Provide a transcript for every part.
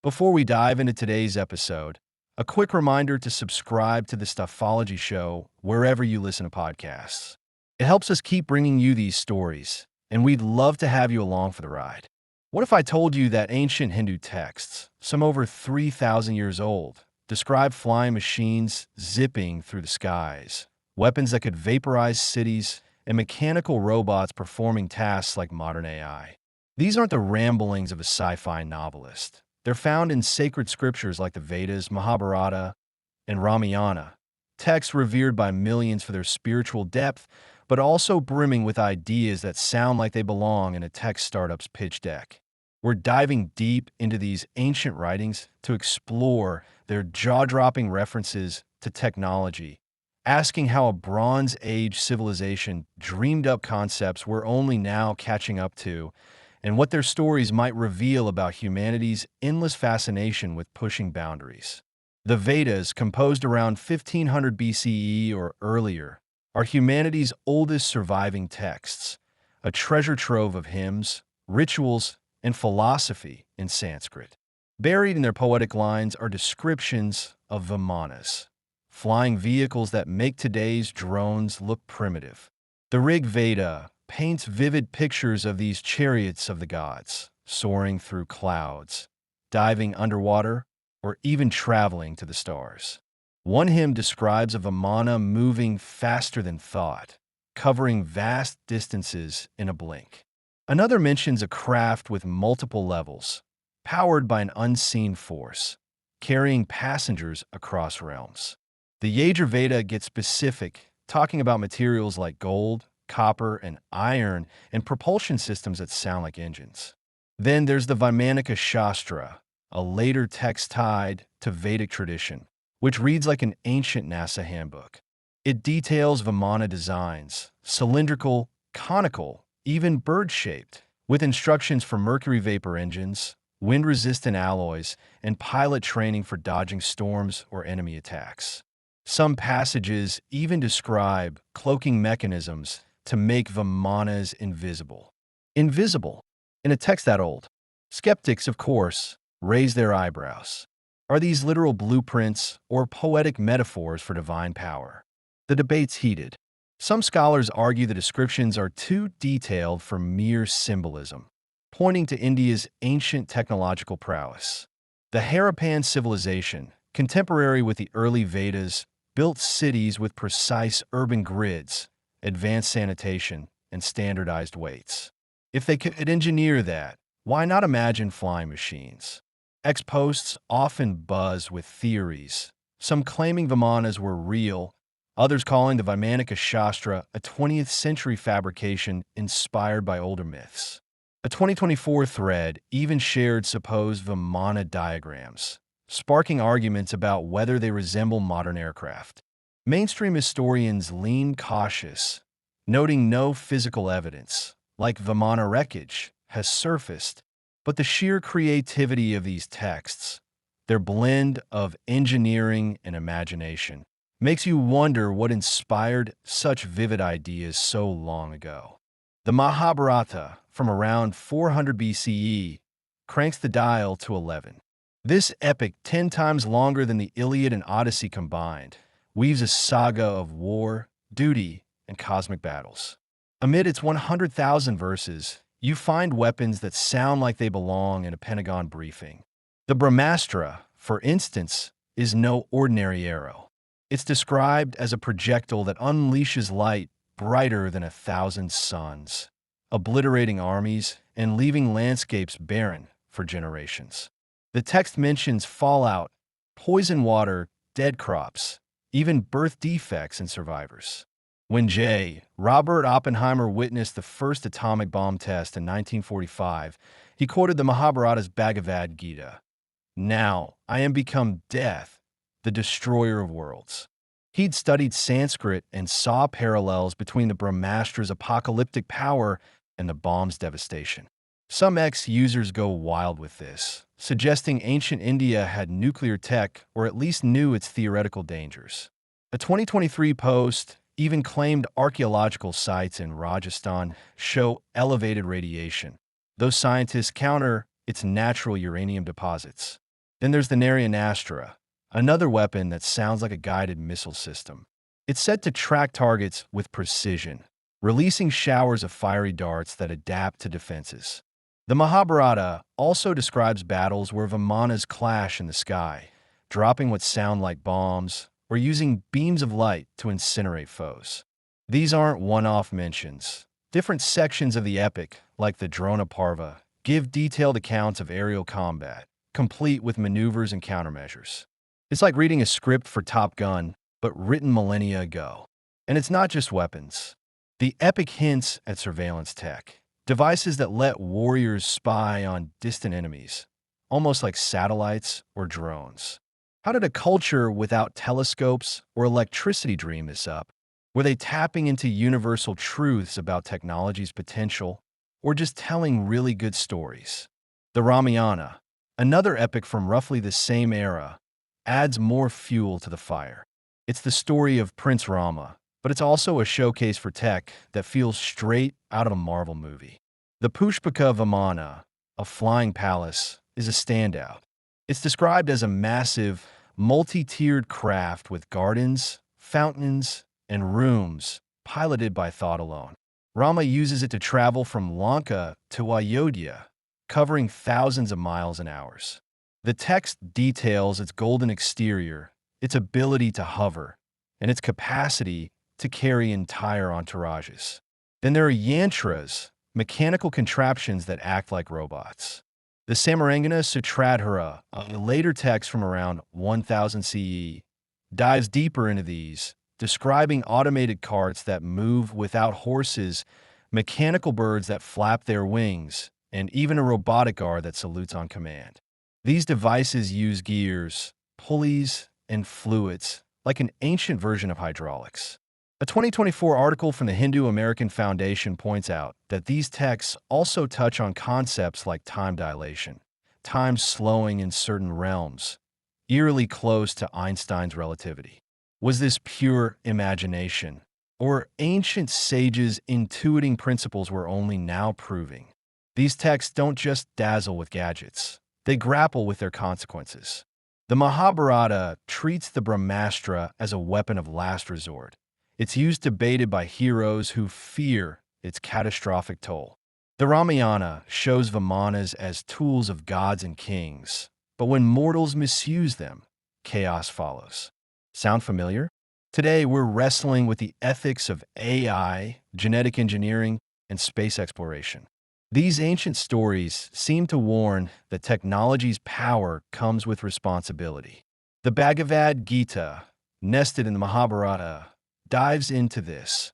Before we dive into today's episode, a quick reminder to subscribe to the Stuffology show wherever you listen to podcasts. It helps us keep bringing you these stories, and we'd love to have you along for the ride. What if I told you that ancient Hindu texts, some over 3,000 years old, describe flying machines zipping through the skies, weapons that could vaporize cities, and mechanical robots performing tasks like modern AI? These aren't the ramblings of a sci-fi novelist. They're found in sacred scriptures like the Vedas, Mahabharata, and Ramayana, texts revered by millions for their spiritual depth, but also brimming with ideas that sound like they belong in a tech startup's pitch deck. We're diving deep into these ancient writings to explore their jaw-dropping references to technology, asking how a Bronze Age civilization dreamed up concepts we're only now catching up to, and what their stories might reveal about humanity's endless fascination with pushing boundaries. The Vedas, composed around 1500 BCE or earlier, are humanity's oldest surviving texts, a treasure trove of hymns, rituals, and philosophy in Sanskrit. Buried in their poetic lines are descriptions of vimanas, flying vehicles that make today's drones look primitive. The Rig Veda paints vivid pictures of these chariots of the gods, soaring through clouds, diving underwater, or even traveling to the stars. One hymn describes a Vimana moving faster than thought, covering vast distances in a blink. Another mentions a craft with multiple levels, powered by an unseen force, carrying passengers across realms. The Yajurveda gets specific, talking about materials like gold, copper, and iron, and propulsion systems that sound like engines. Then there's the Vaimanika Shastra, a later text tied to Vedic tradition, which reads like an ancient NASA handbook. It details Vimana designs, cylindrical, conical, even bird-shaped, with instructions for mercury vapor engines, wind-resistant alloys, and pilot training for dodging storms or enemy attacks. Some passages even describe cloaking mechanisms to make Vimanas invisible. Invisible? In a text that old? Skeptics, of course, raise their eyebrows. Are these literal blueprints or poetic metaphors for divine power? The debate's heated. Some scholars argue the descriptions are too detailed for mere symbolism, pointing to India's ancient technological prowess. The Harappan civilization, contemporary with the early Vedas, built cities with precise urban grids, advanced sanitation, and standardized weights. If they could engineer that, why not imagine flying machines? Ex-posts often buzz with theories, some claiming Vimanas were real, others calling the Vaimanika Shastra a 20th century fabrication inspired by older myths. A 2024 thread even shared supposed Vimana diagrams, sparking arguments about whether they resemble modern aircraft. Mainstream historians lean cautious, noting no physical evidence, like Vimana wreckage, has surfaced, but the sheer creativity of these texts, their blend of engineering and imagination, makes you wonder what inspired such vivid ideas so long ago. The Mahabharata, from around 400 BCE, cranks the dial to 11. This epic, 10 times longer than the Iliad and Odyssey combined, weaves a saga of war, duty, and cosmic battles. Amid its 100,000 verses, you find weapons that sound like they belong in a Pentagon briefing. The Brahmastra, for instance, is no ordinary arrow. It's described as a projectile that unleashes light brighter than 1,000 suns, obliterating armies and leaving landscapes barren for generations. The text mentions fallout, poison water, dead crops, even birth defects in survivors. When Robert Oppenheimer witnessed the first atomic bomb test in 1945, he quoted the Mahabharata's Bhagavad Gita, "Now I am become death, the destroyer of worlds." He'd studied Sanskrit and saw parallels between the Brahmastra's apocalyptic power and the bomb's devastation. Some ex-users go wild with this, suggesting ancient India had nuclear tech or at least knew its theoretical dangers. A 2023 post even claimed archaeological sites in Rajasthan show elevated radiation, though scientists counter its natural uranium deposits. Then there's the Naryanastra, another weapon that sounds like a guided missile system. It's said to track targets with precision, releasing showers of fiery darts that adapt to defenses. The Mahabharata also describes battles where Vimanas clash in the sky, dropping what sound like bombs or using beams of light to incinerate foes. These aren't one-off mentions. Different sections of the epic, like the Drona Parva, give detailed accounts of aerial combat, complete with maneuvers and countermeasures. It's like reading a script for Top Gun, but written millennia ago. And it's not just weapons. The epic hints at surveillance tech, devices that let warriors spy on distant enemies, almost like satellites or drones. How did a culture without telescopes or electricity dream this up? Were they tapping into universal truths about technology's potential, or just telling really good stories? The Ramayana, another epic from roughly the same era, adds more fuel to the fire. It's the story of Prince Rama, but it's also a showcase for tech that feels straight out of a Marvel movie. The Pushpaka Vimana, a flying palace, is a standout. It's described as a massive, multi-tiered craft with gardens, fountains, and rooms piloted by thought alone. Rama uses it to travel from Lanka to Ayodhya, covering thousands of miles and hours. The text details its golden exterior, its ability to hover, and its capacity to carry entire entourages. Then there are yantras, mechanical contraptions that act like robots. The Samarangana Sutradhara, a later text from around 1000 CE, dives deeper into these, describing automated carts that move without horses, mechanical birds that flap their wings, and even a robotic guard that salutes on command. These devices use gears, pulleys, and fluids, like an ancient version of hydraulics. A 2024 article from the Hindu American Foundation points out that these texts also touch on concepts like time dilation, time slowing in certain realms, eerily close to Einstein's relativity. Was this pure imagination, or ancient sages intuiting principles we're only now proving? These texts don't just dazzle with gadgets, they grapple with their consequences. The Mahabharata treats the Brahmastra as a weapon of last resort. It's used debated by heroes who fear its catastrophic toll. The Ramayana shows Vimanas as tools of gods and kings, but when mortals misuse them, chaos follows. Sound familiar? Today, we're wrestling with the ethics of AI, genetic engineering, and space exploration. These ancient stories seem to warn that technology's power comes with responsibility. The Bhagavad Gita, nested in the Mahabharata, dives into this,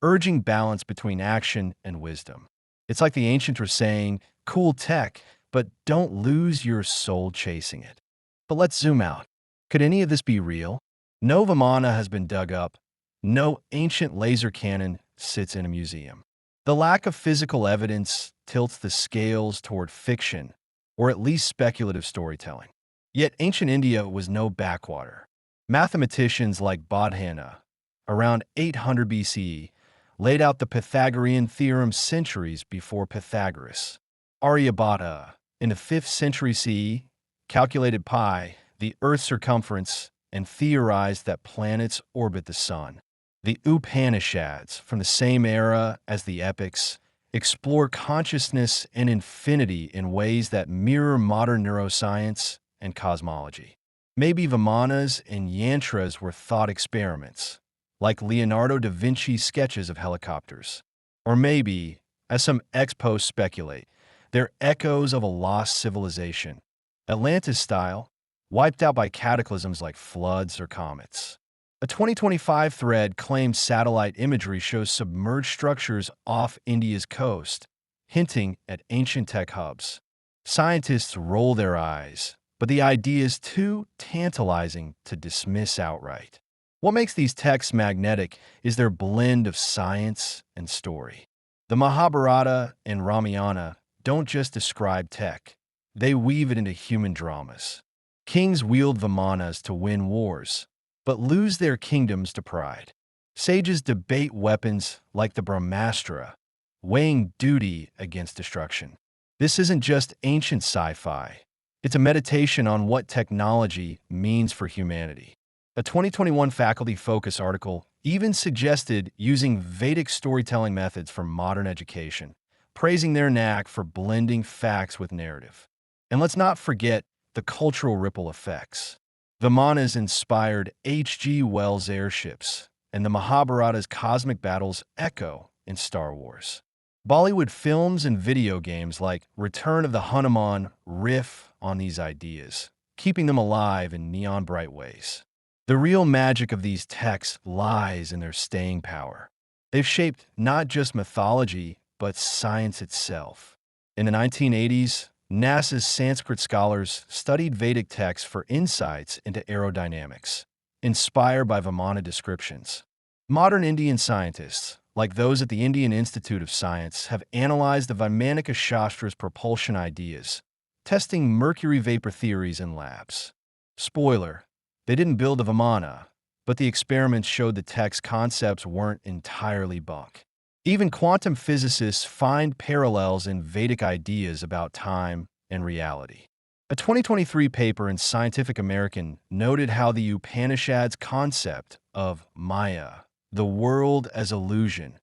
urging balance between action and wisdom. It's like the ancients were saying, cool tech, but don't lose your soul chasing it. But let's zoom out. Could any of this be real? No Vimana has been dug up. No ancient laser cannon sits in a museum. The lack of physical evidence tilts the scales toward fiction, or at least speculative storytelling. Yet ancient India was no backwater. Mathematicians like Bodhana, around 800 BCE, laid out the Pythagorean theorem centuries before Pythagoras. Aryabhata, in the 5th century CE, calculated pi, the Earth's circumference, and theorized that planets orbit the sun. The Upanishads, from the same era as the epics, explore consciousness and infinity in ways that mirror modern neuroscience and cosmology. Maybe Vimanas and yantras were thought experiments, like Leonardo da Vinci's sketches of helicopters. Or maybe, as some ex-posts speculate, they're echoes of a lost civilization, Atlantis-style, wiped out by cataclysms like floods or comets. A 2025 thread claims satellite imagery shows submerged structures off India's coast, hinting at ancient tech hubs. Scientists roll their eyes, but the idea is too tantalizing to dismiss outright. What makes these texts magnetic is their blend of science and story. The Mahabharata and Ramayana don't just describe tech, they weave it into human dramas. Kings wield Vimanas to win wars, but lose their kingdoms to pride. Sages debate weapons like the Brahmastra, weighing duty against destruction. This isn't just ancient sci-fi, It's a meditation on what technology means for humanity. A 2021 Faculty Focus article even suggested using Vedic storytelling methods for modern education, praising their knack for blending facts with narrative. And let's not forget the cultural ripple effects. Vimana's inspired H.G. Wells' airships, and the Mahabharata's cosmic battles echo in Star Wars. Bollywood films and video games like Return of the Hanuman riff on these ideas, keeping them alive in neon-bright ways. The real magic of these texts lies in their staying power. They've shaped not just mythology, but science itself. In the 1980s, NASA's Sanskrit scholars studied Vedic texts for insights into aerodynamics, inspired by Vimana descriptions. Modern Indian scientists, like those at the Indian Institute of Science, have analyzed the Vaimanika Shastra's propulsion ideas, testing mercury vapor theories in labs. Spoiler, they didn't build a Vimana, but the experiments showed the text's concepts weren't entirely bunk. Even quantum physicists find parallels in Vedic ideas about time and reality. A 2023 paper in Scientific American noted how the Upanishads' concept of Maya, the world as illusion,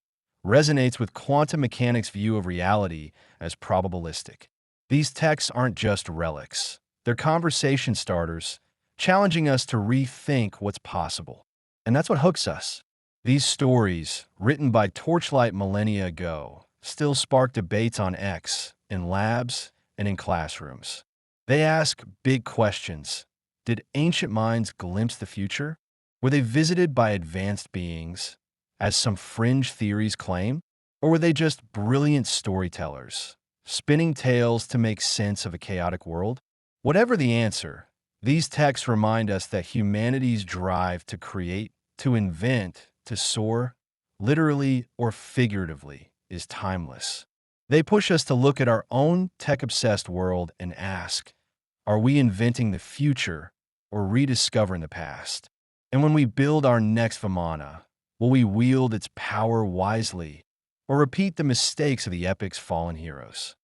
resonates with quantum mechanics' view of reality as probabilistic. These texts aren't just relics. They're conversation starters, challenging us to rethink what's possible. And that's what hooks us. These stories, written by Torchlight millennia ago, still spark debates on X, in labs, and in classrooms. They ask big questions. Did ancient minds glimpse the future? Were they visited by advanced beings, as some fringe theories claim? Or were they just brilliant storytellers, spinning tales to make sense of a chaotic world? Whatever the answer, these texts remind us that humanity's drive to create, to invent, to soar, literally or figuratively, is timeless. They push us to look at our own tech-obsessed world and ask, are we inventing the future or rediscovering the past? And when we build our next Vimana, will we wield its power wisely or repeat the mistakes of the epic's fallen heroes?